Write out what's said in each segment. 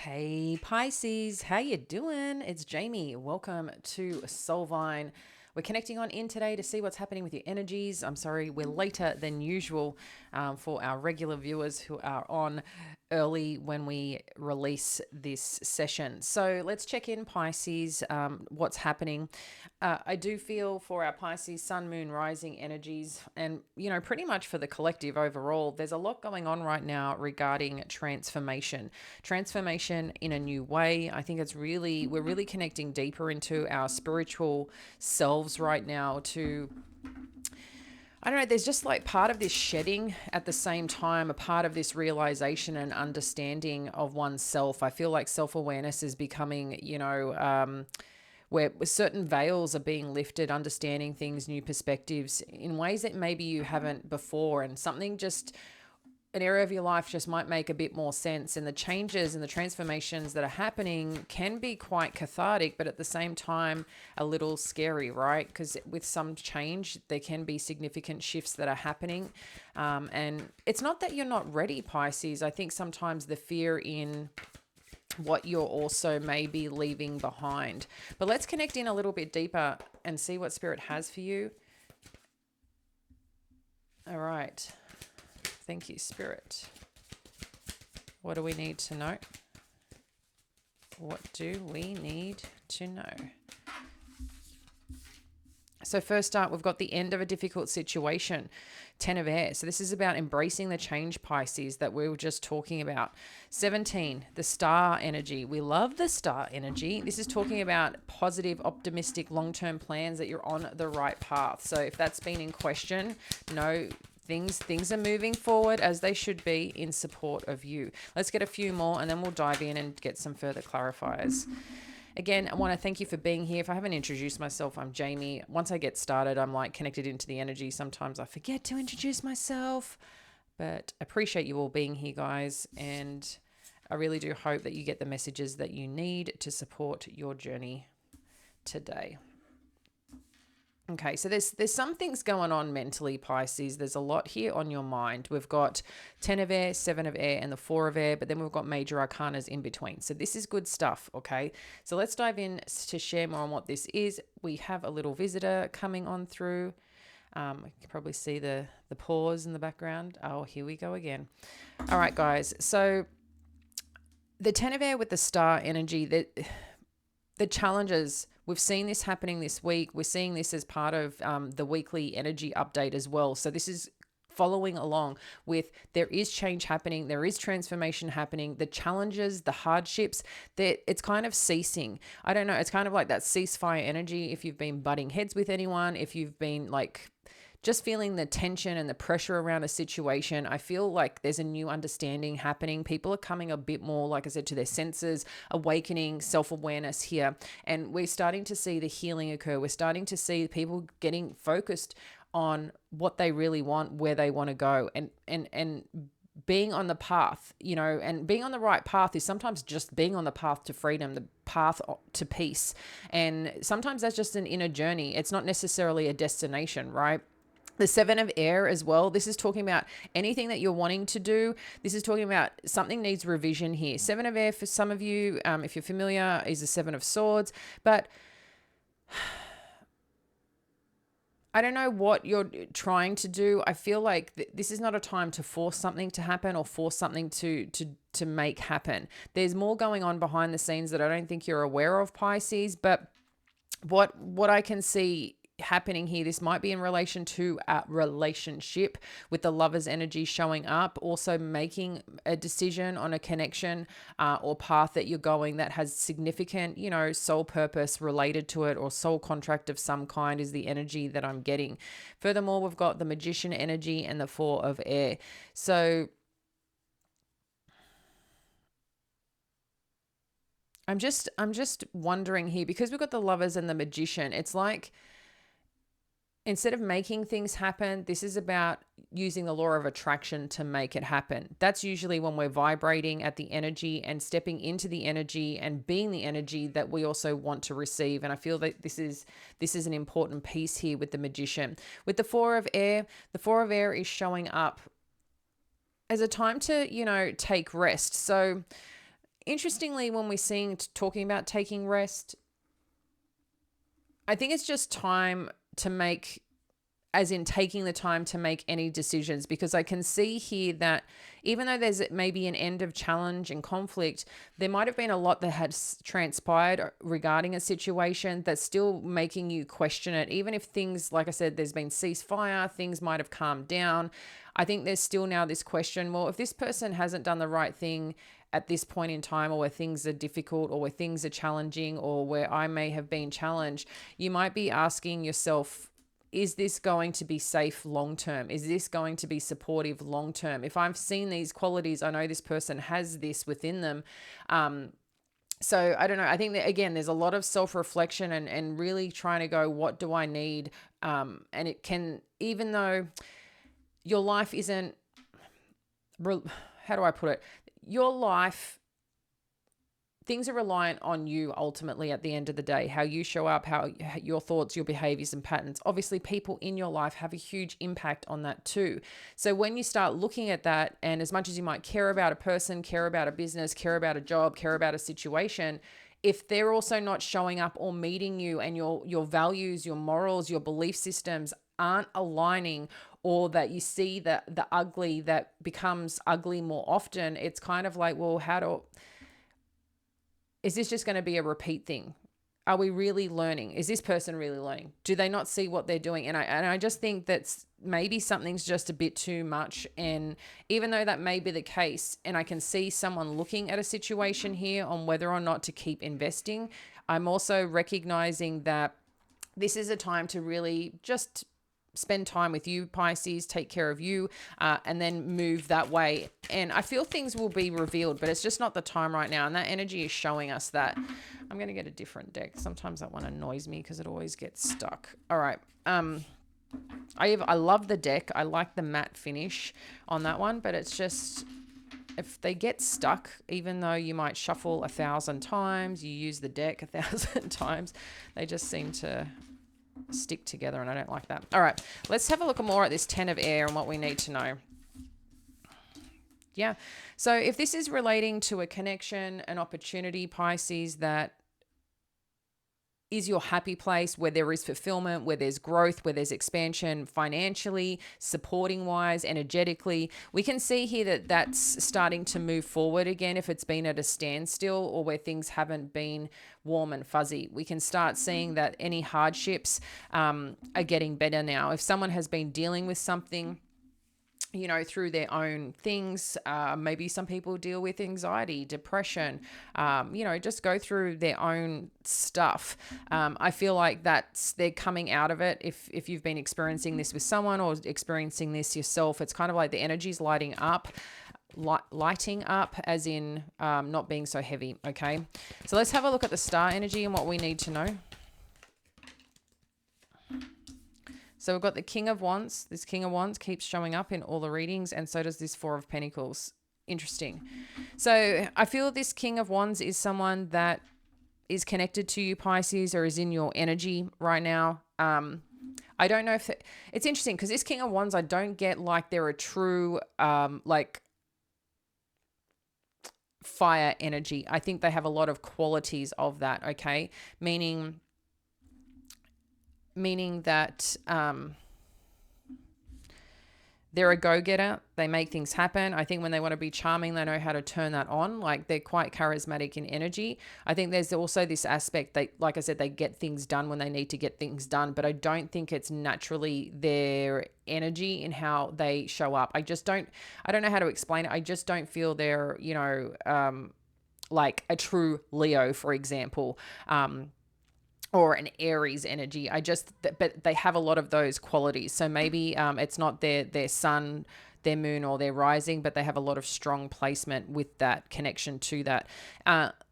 Hey Pisces, how you doing? It's Jamie. Welcome to Soulvine. We're connecting on in today to see what's happening with your energies. I'm sorry, we're later than usual for our regular viewers who are on early when we release this session. So let's check in, Pisces, what's happening. I do feel for our Pisces sun, moon, rising energies, and pretty much for the collective overall, there's a lot going on right now regarding transformation in a new way. I think we're really connecting deeper into our spiritual selves right now to, I don't know, there's just like part of this shedding at the same time, a part of this realization and understanding of oneself. I feel like self awareness is becoming, where certain veils are being lifted, understanding things, new perspectives in ways that maybe you haven't before, and something just an area of your life just might make a bit more sense. And the changes and the transformations that are happening can be quite cathartic, but at the same time, a little scary, right? Because with some change, there can be significant shifts that are happening. And it's not that you're not ready, Pisces. I think sometimes the fear in what you're also maybe leaving behind. But let's connect in a little bit deeper and see what Spirit has for you. All right. Thank you, Spirit. What do we need to know? What do we need to know? So first up, we've got the end of a difficult situation, 10 of air. So this is about embracing the change, Pisces, that we were just talking about. 17, the star energy. We love the star energy. This is talking about positive, optimistic, long-term plans that you're on the right path. So if that's been in question, no, things are moving forward as they should be in support of you. Let's get a few more and then we'll dive in and get some further clarifiers. Again, I want to thank you for being here. If I haven't introduced myself, I'm Jamie. Once I get started, I'm like connected into the energy. Sometimes I forget to introduce myself, but I appreciate you all being here, guys. And I really do hope that you get the messages that you need to support your journey today. Okay, so there's some things going on mentally, Pisces. There's a lot here on your mind. We've got 10 of air, 7 of air, and the 4 of air, but then we've got major arcanas in between. So this is good stuff, okay? So let's dive in to share more on what this is. We have a little visitor coming on through. I can probably see the pause in the background. Oh, here we go again. All right, guys. So the 10 of air with the star energy, the challenges, we've seen this happening this week. We're seeing this as part of the weekly energy update as well. So this is following along with there is change happening, there is transformation happening, the challenges, the hardships, that it's kind of ceasing. I don't know, it's kind of like that ceasefire energy. If you've been butting heads with anyone, if you've been like just feeling the tension and the pressure around a situation, I feel like there's a new understanding happening. People are coming a bit more, like I said, to their senses, awakening, self-awareness here. And we're starting to see the healing occur. We're starting to see people getting focused on what they really want, where they want to go, and being on the path, and being on the right path is sometimes just being on the path to freedom, the path to peace. And sometimes that's just an inner journey. It's not necessarily a destination, right? The 7 of air as well. This is talking about anything that you're wanting to do. This is talking about something needs revision here. 7 of air for some of you, if you're familiar, is the 7 of swords. But I don't know what you're trying to do. I feel like this is not a time to force something to happen or force something to make happen. There's more going on behind the scenes that I don't think you're aware of, Pisces. But what I can see happening here, this might be in relation to a relationship with the lover's energy showing up, also making a decision on a connection or path that you're going that has significant, soul purpose related to it, or soul contract of some kind is the energy that I'm getting. Furthermore, we've got the magician energy and the 4 of air. So I'm just wondering here, because we've got the lovers and the magician, it's like, instead of making things happen, this is about using the law of attraction to make it happen. That's usually when we're vibrating at the energy and stepping into the energy and being the energy that we also want to receive. And I feel that this is an important piece here with the magician. With the 4 of air, the 4 of air is showing up as a time to, take rest. So Interestingly, when we're seeing talking about taking rest, I think it's just time to make, as in taking the time to make any decisions, because I can see here that even though there's maybe an end of challenge and conflict, there might have been a lot that has transpired regarding a situation that's still making you question it. Even if things, like I said, there's been ceasefire, things might have calmed down. I think there's still now this question, well, if this person hasn't done the right thing at this point in time, or where things are difficult, or where things are challenging, or where I may have been challenged, you might be asking yourself, is this going to be safe long term? Is this going to be supportive long term? If I've seen these qualities, I know this person has this within them. So I don't know. I think that, again, there's a lot of self-reflection and really trying to go, what do I need? And it can, even though your life isn't, how do I put it? Your life, things are reliant on you ultimately at the end of the day, how you show up, how your thoughts, your behaviors and patterns. Obviously, people in your life have a huge impact on that too. So when you start looking at that, and as much as you might care about a person, care about a business, care about a job, care about a situation, if they're also not showing up or meeting you, and your values, your morals, your belief systems aren't aligning, or that you see the ugly that becomes ugly more often, it's kind of like, well, is this just going to be a repeat thing? Are we really learning? Is this person really learning? Do they not see what they're doing? And I just think that's maybe something's just a bit too much. And even though that may be the case, and I can see someone looking at a situation here on whether or not to keep investing, I'm also recognizing that this is a time to really just spend time with you, Pisces, take care of you, and then move that way. And I feel things will be revealed, but it's just not the time right now. And that energy is showing us that. I'm going to get a different deck. Sometimes that one annoys me because it always gets stuck. All right. I love the deck. I like the matte finish on that one, but it's just, if they get stuck, even though you might shuffle 1,000 times, you use the deck 1,000 times, they just seem to stick together, and I don't like that. All right, let's have a look more at this 10 of air and what we need to know. Yeah, so if this is relating to a connection, an opportunity, Pisces, that is your happy place, where there is fulfillment, where there's growth, where there's expansion financially, supporting wise, energetically, we can see here that that's starting to move forward again. If it's been at a standstill, or where things haven't been warm and fuzzy, we can start seeing that any hardships are getting better now. If someone has been dealing with something, you know, through their own things. Maybe some people deal with anxiety, depression, you know, just go through their own stuff. I feel like they're coming out of it. If you've been experiencing this with someone, or experiencing this yourself, it's kind of like the energy's lighting up, as in not being so heavy. Okay, so let's have a look at the star energy and what we need to know. So we've got the King of Wands. This King of Wands keeps showing up in all the readings, and so does this Four of Pentacles. Interesting. So I feel this King of Wands is someone that is connected to you, Pisces, or is in your energy right now. I don't know if it's interesting, because this King of Wands, I don't get like they're a true like fire energy. I think they have a lot of qualities of that. Okay, meaning that they're a go-getter. They make things happen. I think when they want to be charming, they know how to turn that on. Like, they're quite charismatic in energy. I think there's also this aspect, like I said, they get things done when they need to get things done, but I don't think it's naturally their energy in how they show up. I don't know how to explain it. I just don't feel they're, you know, like a true Leo, for example. Or an Aries energy. But they have a lot of those qualities. So maybe it's not their sun, their moon, or their rising, but they have a lot of strong placement with that connection to that.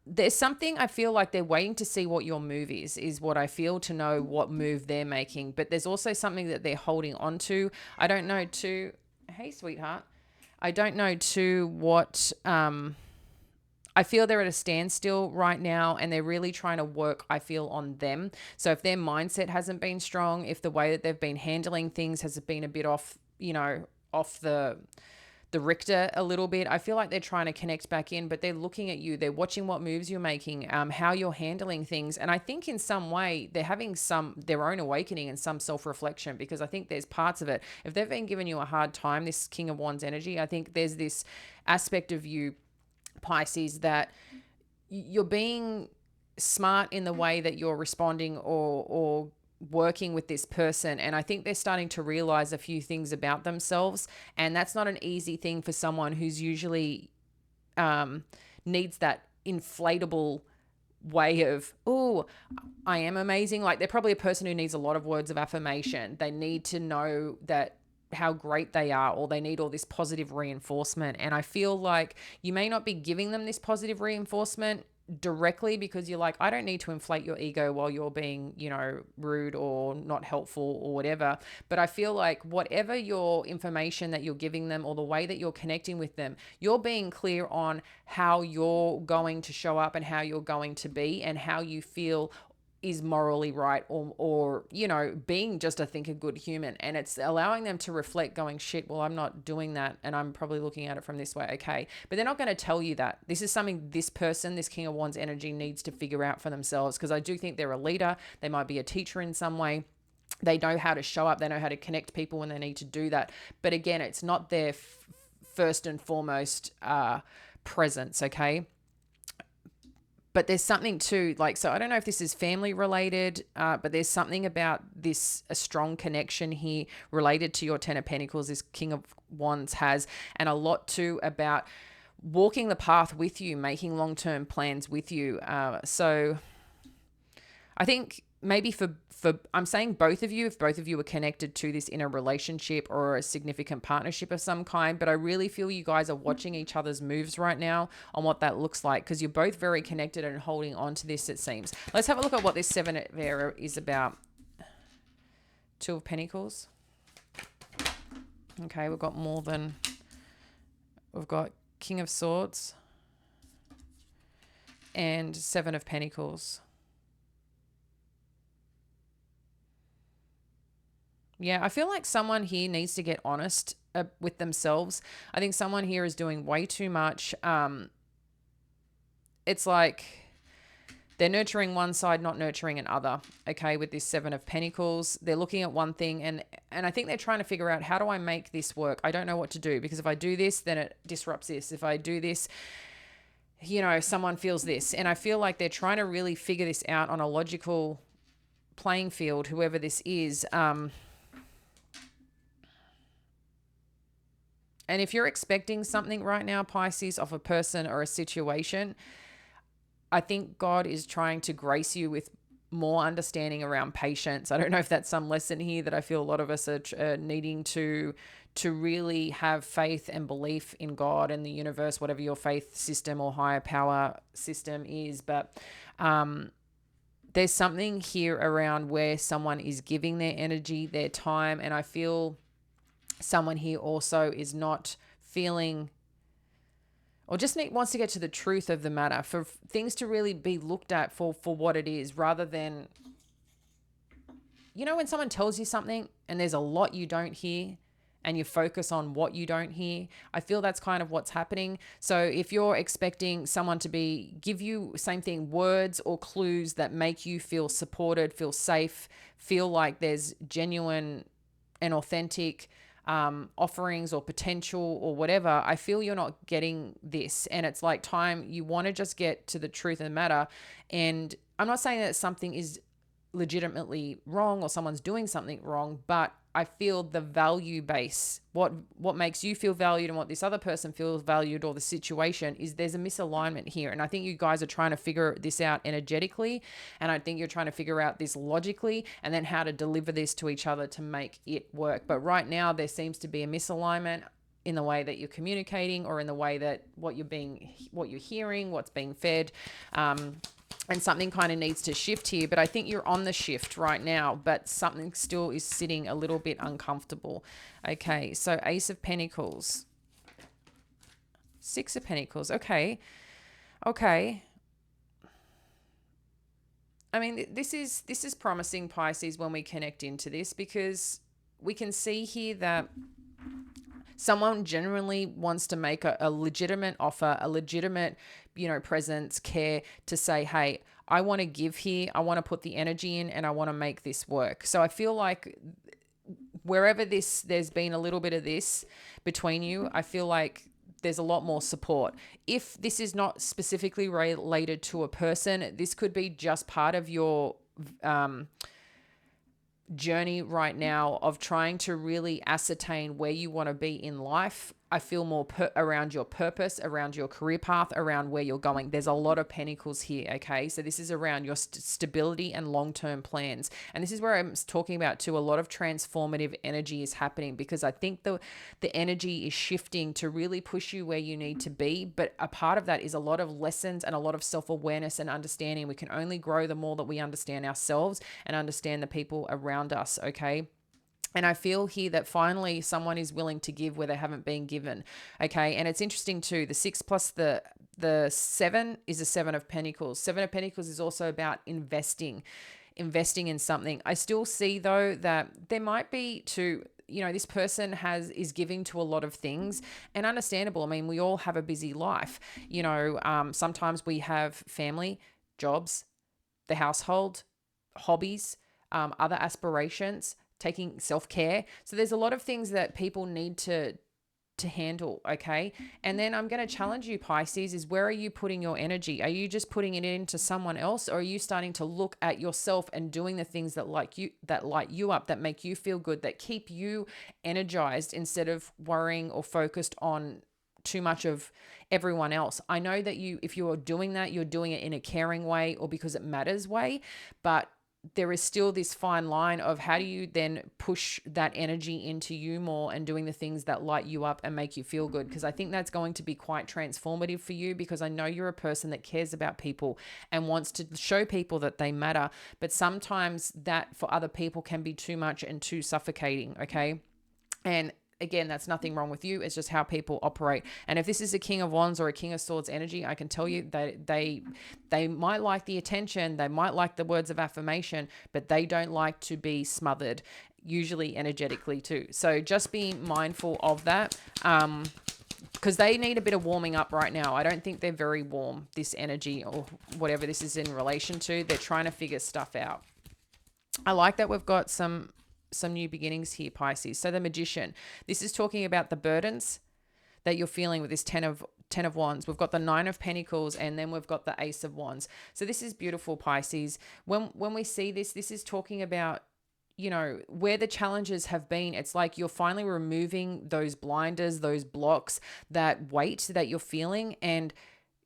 There's something, I feel like they're waiting to see what your move is what I feel, to know what move they're making. But there's also something that they're holding on to. I don't know hey, sweetheart. I don't know what... I feel they're at a standstill right now, and they're really trying to work, I feel, on them. So if their mindset hasn't been strong, if the way that they've been handling things has been a bit off, you know, off the the Richter a little bit. I feel like they're trying to connect back in, but they're looking at you. They're watching what moves you're making, how you're handling things. And I think in some way they're having their own awakening and some self-reflection, because I think there's parts of it. If they've been giving you a hard time, this King of Wands energy, I think there's this aspect of you, Pisces, that you're being smart in the way that you're responding or working with this person. And I think they're starting to realize a few things about themselves. And that's not an easy thing for someone who's usually needs that inflatable way of, oh, I am amazing. Like, they're probably a person who needs a lot of words of affirmation. They need to know that how great they are, or they need all this positive reinforcement. And I feel like you may not be giving them this positive reinforcement directly, because you're like, I don't need to inflate your ego while you're being, rude or not helpful or whatever. But I feel like whatever your information that you're giving them, or the way that you're connecting with them, you're being clear on how you're going to show up and how you're going to be and how you feel is morally right, or being just, I think, a good human. And it's allowing them to reflect, going, shit, well, I'm not doing that, and I'm probably looking at it from this way. Okay, but they're not going to tell you that. This is something this person, this King of Wands energy, needs to figure out for themselves, because I do think they're a leader. They might be a teacher in some way. They know how to show up. They know how to connect people when they need to do that. But again, it's not their first and foremost presence. Okay. But there's something too, like, so I don't know if this is family related, but there's something about this, a strong connection here related to your Ten of Pentacles, this King of Wands has, and a lot too about walking the path with you, making long-term plans with you. So I think maybe for I'm saying both of you, if both of you are connected to this in a relationship or a significant partnership of some kind, but I really feel you guys are watching each other's moves right now on what that looks like, because you're both very connected and holding on to this, it seems. Let's have a look at what this Seven of Air is about. Two of Pentacles. Okay, we've got King of Swords and Seven of Pentacles. Yeah, I feel like someone here needs to get honest with themselves. I think someone here is doing way too much. It's like they're nurturing one side, not nurturing another. Okay, with this Seven of Pentacles, they're looking at one thing, and I think they're trying to figure out, how do I make this work? I don't know what to do, because if I do this, then it disrupts this. If I do this, someone feels this. And I feel like they're trying to really figure this out on a logical playing field, whoever this is. And if you're expecting something right now, Pisces, of a person or a situation, I think God is trying to grace you with more understanding around patience. I don't know if that's some lesson here that I feel a lot of us are needing to really have faith and belief in God and the universe, whatever your faith system or higher power system is. But there's something here around where someone is giving their energy, their time, and I feel someone here also is not feeling, or just wants to get to the truth of the matter, for things to really be looked at for what it is, rather than, when someone tells you something and there's a lot you don't hear and you focus on what you don't hear. I feel that's kind of what's happening. So if you're expecting someone to give you, same thing, words or clues that make you feel supported, feel safe, feel like there's genuine and authentic offerings or potential or whatever, I feel you're not getting this. And it's like time, you want to just get to the truth of the matter. And I'm not saying that something is legitimately wrong or someone's doing something wrong, but I feel the value base, what makes you feel valued and what this other person feels valued, or the situation, is there's a misalignment here. And I think you guys are trying to figure this out energetically, and I think you're trying to figure out this logically, and then how to deliver this to each other to make it work. But right now there seems to be a misalignment in the way that you're communicating, or in the way that what you're hearing, what's being fed. And something kind of needs to shift here, but I think you're on the shift right now, but something still is sitting a little bit uncomfortable. Okay, so Ace of Pentacles, Six of Pentacles. Okay. I mean, this is promising, Pisces, when we connect into this, because we can see here that Someone genuinely wants to make a legitimate offer, a legitimate, presence, care to say, hey, I want to give here, I want to put the energy in, and I want to make this work. So I feel like wherever there's been a little bit of this between you, I feel like there's a lot more support. If this is not specifically related to a person, this could be just part of your journey right now of trying to really ascertain where you want to be in life. I feel more around your purpose, around your career path, around where you're going. There's a lot of pentacles here, okay? So this is around your stability and long-term plans. And this is where I'm talking about too, a lot of transformative energy is happening, because I think the energy is shifting to really push you where you need to be. But a part of that is a lot of lessons and a lot of self-awareness and understanding. We can only grow the more that we understand ourselves and understand the people around us, okay? And I feel here that finally someone is willing to give where they haven't been given. Okay. And it's interesting too. The 6 plus the 7 is a 7 of Pentacles. 7 of Pentacles is also about investing in something. I still see though that there might be this person is giving to a lot of things, and understandable. I mean, we all have a busy life. Sometimes we have family, jobs, the household, hobbies, other aspirations, taking self-care. So there's a lot of things that people need to handle, okay? And then I'm going to challenge you, Pisces, is where are you putting your energy? Are you just putting it into someone else, or are you starting to look at yourself and doing the things that light you up, that make you feel good, that keep you energized, instead of worrying or focused on too much of everyone else? I know that if you're doing that, you're doing it in a caring way or because it matters way, but there is still this fine line of how do you then push that energy into you more and doing the things that light you up and make you feel good. Because I think that's going to be quite transformative for you, because I know you're a person that cares about people and wants to show people that they matter. But sometimes that for other people can be too much and too suffocating, okay? And again, that's nothing wrong with you. It's just how people operate. And if this is a King of Wands or a King of Swords energy, I can tell you that they might like the attention, they might like the words of affirmation, but they don't like to be smothered, usually energetically too. So just be mindful of that. Because they need a bit of warming up right now. I don't think they're very warm, this energy or whatever this is in relation to. They're trying to figure stuff out. I like that we've got some new beginnings here, Pisces. So the Magician, this is talking about the burdens that you're feeling with this 10 of Wands. We've got the 9 of Pentacles, and then we've got the Ace of Wands. So this is beautiful, Pisces. When we see this is talking about, where the challenges have been. It's like you're finally removing those blinders, those blocks, that weight that you're feeling, and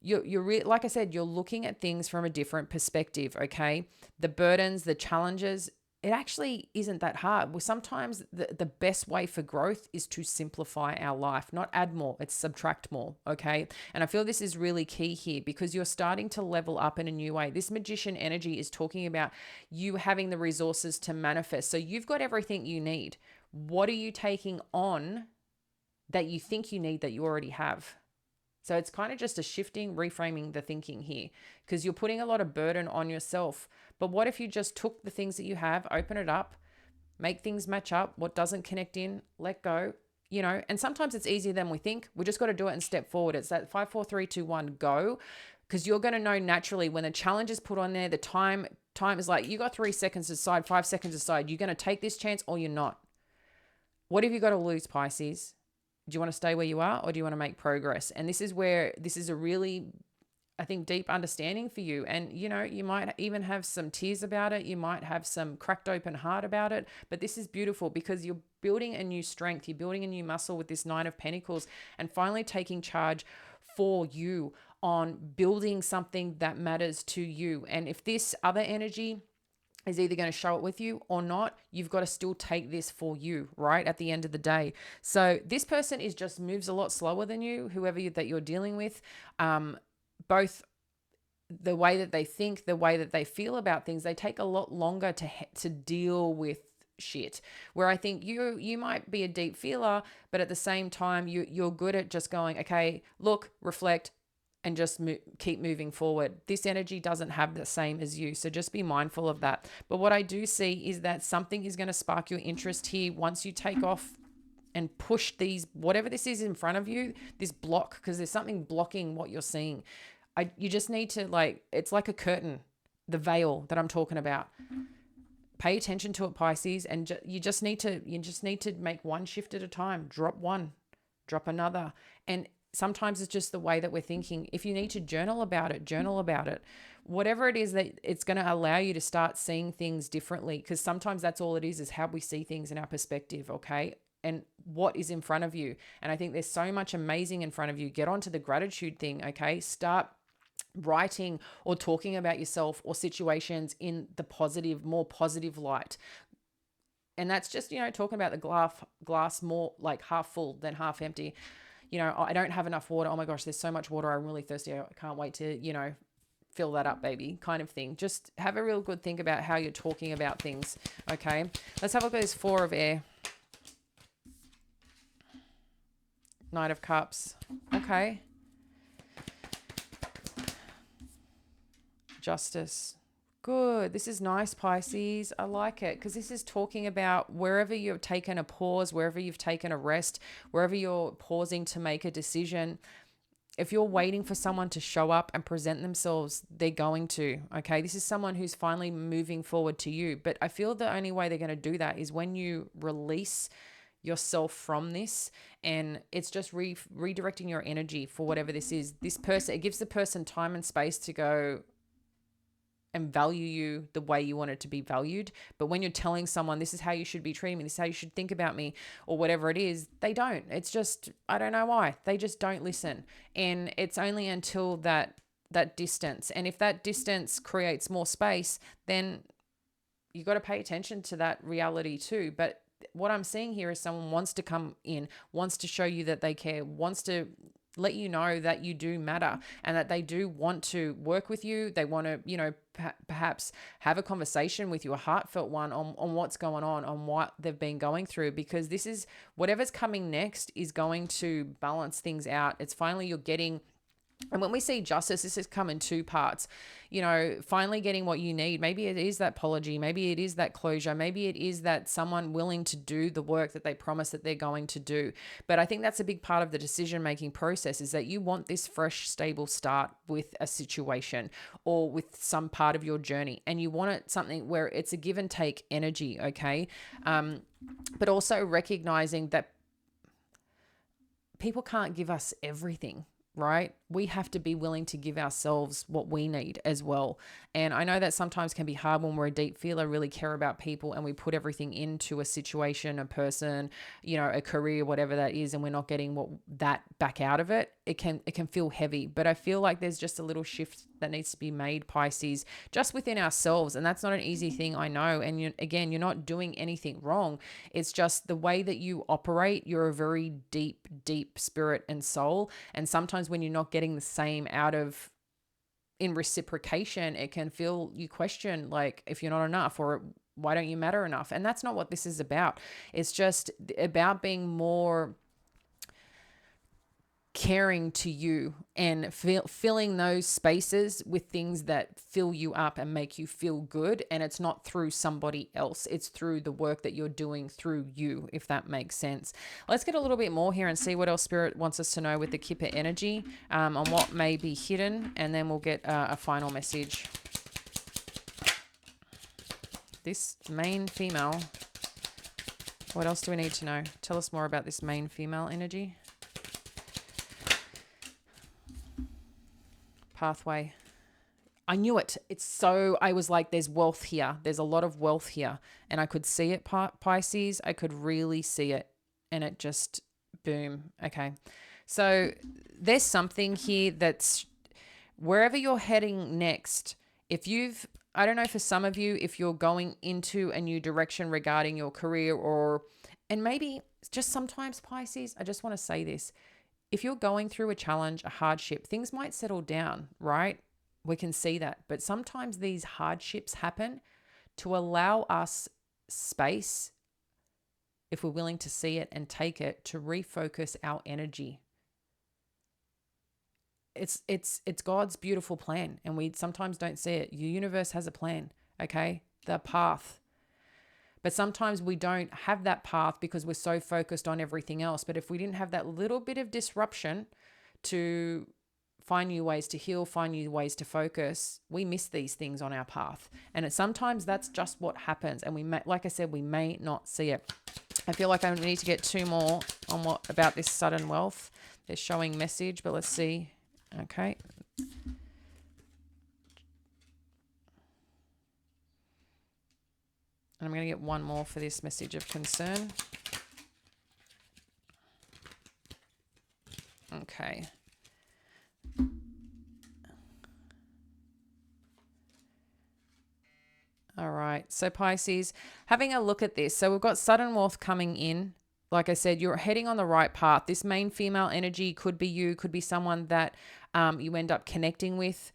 you're like I said, you're looking at things from a different perspective, okay? The burdens, the challenges, it actually isn't that hard. Well, sometimes the best way for growth is to simplify our life, not add more, it's subtract more, okay? And I feel this is really key here, because you're starting to level up in a new way. This Magician energy is talking about you having the resources to manifest. So you've got everything you need. What are you taking on that you think you need that you already have? So it's kind of just a shifting, reframing the thinking here, because you're putting a lot of burden on yourself. But what if you just took the things that you have, open it up, make things match up, what doesn't connect in, let go, and sometimes it's easier than we think. We just got to do it and step forward. It's that 5, 4, 3, 2, 1, go, because you're going to know naturally when the challenge is put on there, the time is like, you got 3 seconds to decide, 5 seconds to decide, you're going to take this chance or you're not. What have you got to lose, Pisces? Do you want to stay where you are, or do you want to make progress? And this is where this is a really, I think, deep understanding for you. And, you might even have some tears about it. You might have some cracked open heart about it. But this is beautiful, because you're building a new strength. You're building a new muscle with this 9 of Pentacles, and finally taking charge for you on building something that matters to you. And if this other energy is either going to show it with you or not, you've got to still take this for you, right? At the end of the day. So this person just moves a lot slower than you, that you're dealing with, both the way that they think, the way that they feel about things. They take a lot longer to deal with shit, where I think you might be a deep feeler, but at the same time, you're good at just going, okay, look, reflect, and just keep moving forward. This energy doesn't have the same as you, so just be mindful of that. But what I do see is that something is going to spark your interest here once you take off and push these, whatever this is in front of you, this block, because there's something blocking what you're seeing. You just need to, like, it's like a curtain, the veil that I'm talking about. Pay attention to it, Pisces, and you just need to make one shift at a time. Drop one, drop another. And sometimes it's just the way that we're thinking. If you need to journal about it, journal about it. Whatever it is, that it's going to allow you to start seeing things differently, because sometimes that's all it is how we see things in our perspective, okay? And what is in front of you. And I think there's so much amazing in front of you. Get onto the gratitude thing, okay? Start writing or talking about yourself or situations in the positive, more positive light. And that's just, talking about the glass more like half full than half empty. I don't have enough water. Oh my gosh, there's so much water. I'm really thirsty. I can't wait to, fill that up, baby, kind of thing. Just have a real good think about how you're talking about things. Okay. Let's have a look at this 4 of air. Knight of Cups. Okay. Justice. Good. This is nice, Pisces. I like it, because this is talking about wherever you've taken a pause, wherever you've taken a rest, wherever you're pausing to make a decision. If you're waiting for someone to show up and present themselves, they're going to, okay? This is someone who's finally moving forward to you. But I feel the only way they're going to do that is when you release yourself from this, and it's just redirecting your energy for whatever this is. This person, it gives the person time and space to go and value you the way you want it to be valued. But when you're telling someone, this is how you should be treating me, this is how you should think about me, or whatever it is, they don't. It's just, I don't know why. They just don't listen. And it's only until that distance. And if that distance creates more space, then you got to pay attention to that reality too. But what I'm seeing here is someone wants to come in, wants to show you that they care, wants to let you know that you do matter and that they do want to work with you. They want to, perhaps have a conversation with you, a heartfelt one on what's going on what they've been going through, because this is whatever's coming next is going to balance things out. It's finally you're getting. And when we see justice, this has come in 2 parts, finally getting what you need. Maybe it is that apology. Maybe it is that closure. Maybe it is that someone willing to do the work that they promise that they're going to do. But I think that's a big part of the decision-making process, is that you want this fresh, stable start with a situation or with some part of your journey. And you want it something where it's a give and take energy, okay? But also recognizing that people can't give us everything. Right? We have to be willing to give ourselves what we need as well. And I know that sometimes can be hard when we're a deep feeler, really care about people, and we put everything into a situation, a person, a career, whatever that is, and we're not getting that back out of it. It can feel heavy, but I feel like there's just a little shift that needs to be made, Pisces, just within ourselves. And that's not an easy thing, I know. And you're not doing anything wrong. It's just the way that you operate. You're a very deep, deep spirit and soul. And sometimes when you're not getting the same in reciprocation, it can feel, you question, like, if you're not enough, or why don't you matter enough? And that's not what this is about. It's just about being more caring to you and filling those spaces with things that fill you up and make you feel good. And it's not through somebody else. It's through the work that you're doing through you, if that makes sense. Let's get a little bit more here and see what else Spirit wants us to know with the Kipper energy on what may be hidden. And then we'll get a final message. This main female, what else do we need to know? Tell us more about this main female energy. Pathway. I knew it. I was like, there's wealth here. There's a lot of wealth here. And I could see it, Pisces. I could really see it. And it just, boom. Okay. So there's something here that's wherever you're heading next. I don't know, for some of you, if you're going into a new direction regarding your career, and maybe just sometimes, Pisces, I just want to say this. If you're going through a challenge, a hardship, things might settle down, right? We can see that. But sometimes these hardships happen to allow us space, if we're willing to see it and take it, to refocus our energy. It's God's beautiful plan, and we sometimes don't see it. Your universe has a plan, okay? The path. But sometimes we don't have that path because we're so focused on everything else. But if we didn't have that little bit of disruption to find new ways to heal, find new ways to focus, we miss these things on our path. And sometimes that's just what happens. And we may, like I said, we may not see it. I feel like I need to get two more on what about this sudden wealth. They're showing message, but let's see. Okay. And I'm going to get one more for this message of concern. Okay. All right. So Pisces, having a look at this. So we've got sudden wealth coming in. Like I said, you're heading on the right path. This main female energy could be you, could be someone that you end up connecting with,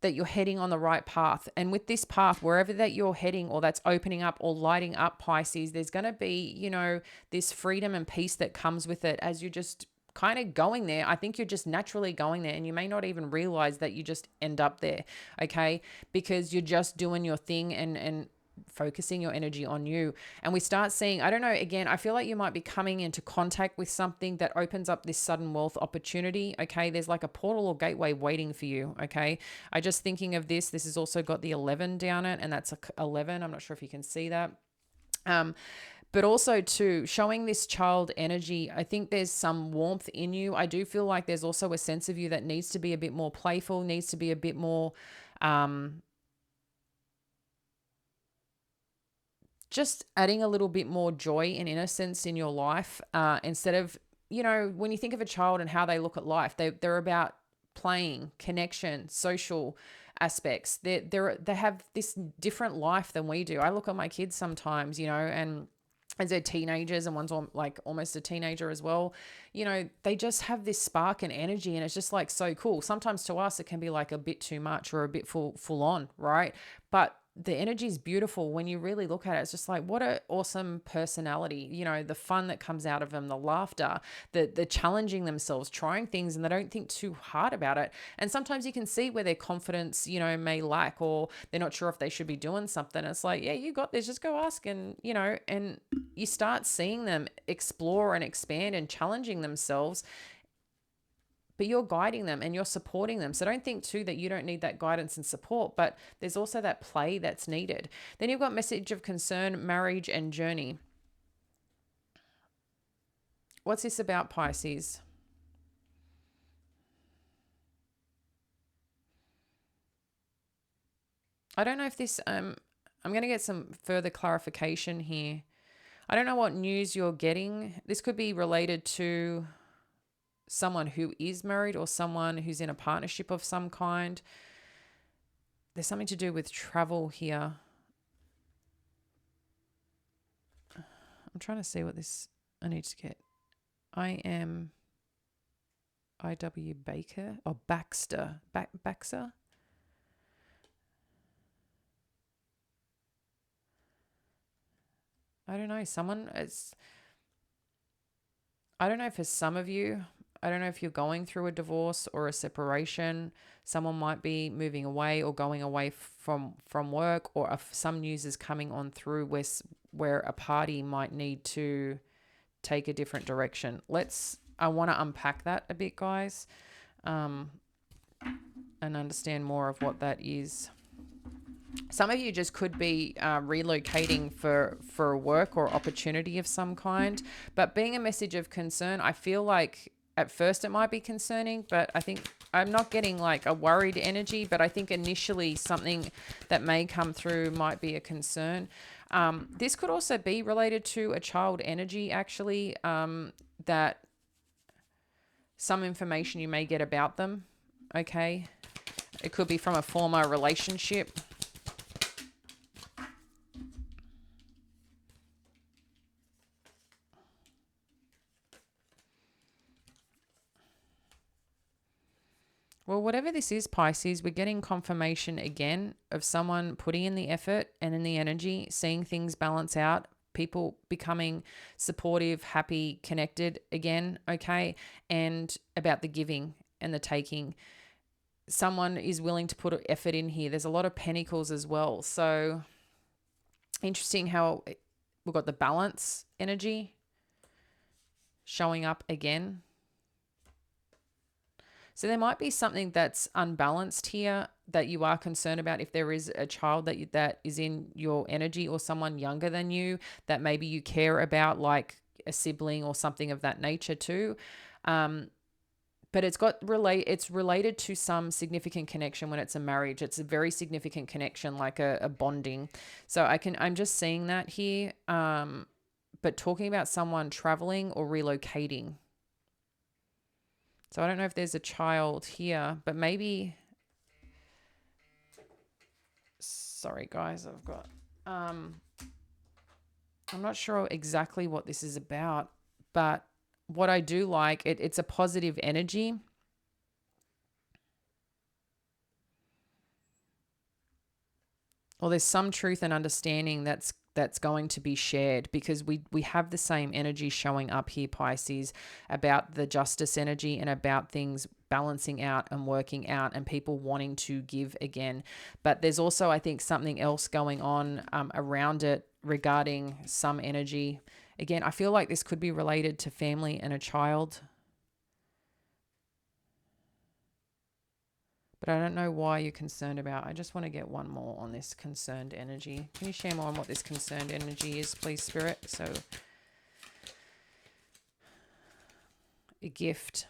that you're heading on the right path. And with this path, wherever that you're heading or that's opening up or lighting up, Pisces, there's going to be, you know, this freedom and peace that comes with it as you're just kind of going there. I think you're just naturally going there, and you may not even realize that you just end up there, okay? Because you're just doing your thing and focusing your energy on you. And we start seeing, I don't know, again, I feel like you might be coming into contact with something that opens up this sudden wealth opportunity, okay? There's like a portal or gateway waiting for you, okay? I just thinking of this has also got the 11 down it, and that's a 11. I'm not sure if you can see that. But also too, showing this child energy, I think there's some warmth in you. I do feel like there's also a sense of you that needs to be a bit more playful, needs to be a bit more, just adding a little bit more joy and innocence in your life, instead of, you know, when you think of a child and how they look at life, they're about playing, connection, social aspects. They have this different life than we do. I look at my kids sometimes, you know, and as they're teenagers, and one's like almost a teenager as well, you know, they just have this spark and energy, and it's just like so cool. Sometimes to us it can be like a bit too much or a bit full on, right? But the energy is beautiful when you really look at it. It's just like, what an awesome personality, you know, the fun that comes out of them, the laughter, the challenging themselves, trying things, and they don't think too hard about it. And sometimes you can see where their confidence, you know, may lack, or they're not sure if they should be doing something. It's like, yeah, you got this, just go ask. And, you know, and you start seeing them explore and expand and challenging themselves, but you're guiding them and you're supporting them. So don't think too that you don't need that guidance and support, but there's also that play that's needed. Then you've got message of concern, marriage, and journey. What's this about, Pisces? I don't know if this, I'm going to get some further clarification here. I don't know what news you're getting. This could be related to someone who is married or someone who's in a partnership of some kind. There's something to do with travel here. I'm trying to see what this, I need to get. I am IW Baker or Baxter. Baxter? I don't know. I don't know, for some of you, I don't know if you're going through a divorce or a separation. Someone might be moving away or going away from work, or if some news is coming on through where a party might need to take a different direction. I want to unpack that a bit, guys, and understand more of what that is. Some of you just could be relocating for work or opportunity of some kind. But being a message of concern, I feel like at first it might be concerning, but I think I'm not getting like a worried energy, but I think initially something that may come through might be a concern. This could also be related to a child energy, actually, that some information you may get about them, okay? It could be from a former relationship. Well, whatever this is, Pisces, we're getting confirmation again of someone putting in the effort and in the energy, seeing things balance out, people becoming supportive, happy, connected again, okay? And about the giving and the taking. Someone is willing to put effort in here. There's a lot of pentacles as well. So Interesting how we've got the balance energy showing up again. So there might be something that's unbalanced here that you are concerned about. If there is a child that is in your energy, or someone younger than you that maybe you care about, like a sibling or something of that nature too. But it's related to some significant connection. When it's a marriage, it's a very significant connection, like a bonding. So I'm just seeing that here. But talking about someone traveling or relocating. So I don't know if there's a child here, but maybe, sorry guys, I'm not sure exactly what this is about, but what I do like, it's a positive energy. Or there's some truth and understanding that's going to be shared, because we have the same energy showing up here, Pisces, about the justice energy and about things balancing out and working out and people wanting to give again. But there's also, I think, something else going on around it regarding some energy. Again, I feel like this could be related to family and a child. But I don't know why you're concerned about. I just want to get one more on this concerned energy. Can you share more on what this concerned energy is, please, Spirit? So, a gift.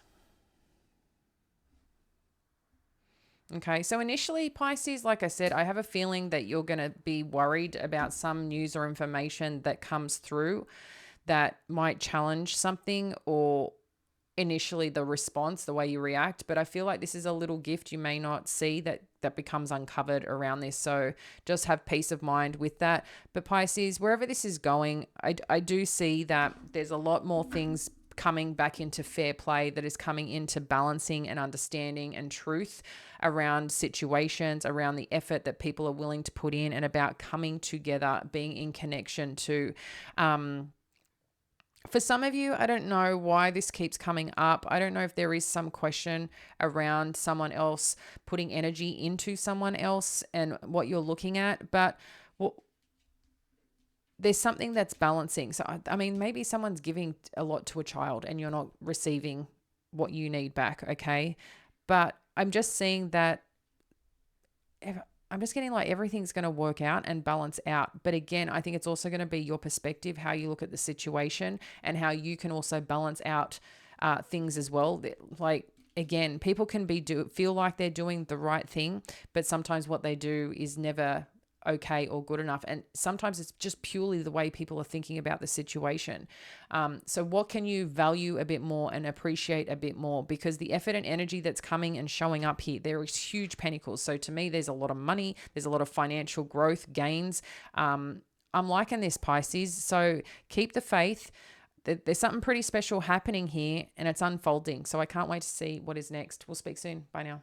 Okay, so initially, Pisces, like I said, I have a feeling that you're going to be worried about some news or information that comes through that might challenge something, or initially the response, the way you react. But I feel like this is a little gift you may not see that becomes uncovered around this. So just have peace of mind with that. But Pisces, wherever this is going, I do see that there's a lot more things coming back into fair play, that is coming into balancing and understanding and truth around situations, around the effort that people are willing to put in, and about coming together, being in connection to for some of you, I don't know why this keeps coming up. I don't know if there is some question around someone else putting energy into someone else and what you're looking at, but there's something that's balancing. So, I mean, maybe someone's giving a lot to a child and you're not receiving what you need back, okay? But I'm just seeing that I'm just getting like everything's going to work out and balance out. But again, I think it's also going to be your perspective, how you look at the situation, and how you can also balance out things as well. Like, again, people can feel like they're doing the right thing, but sometimes what they do is never okay or good enough. And sometimes it's just purely the way people are thinking about the situation. So what can you value a bit more and appreciate a bit more? Because the effort and energy that's coming and showing up here, there is huge pentacles. So to me, there's a lot of money, there's a lot of financial growth gains. I'm liking this, Pisces. So keep the faith. There's something pretty special happening here and it's unfolding. So I can't wait to see what is next. We'll speak soon. Bye now.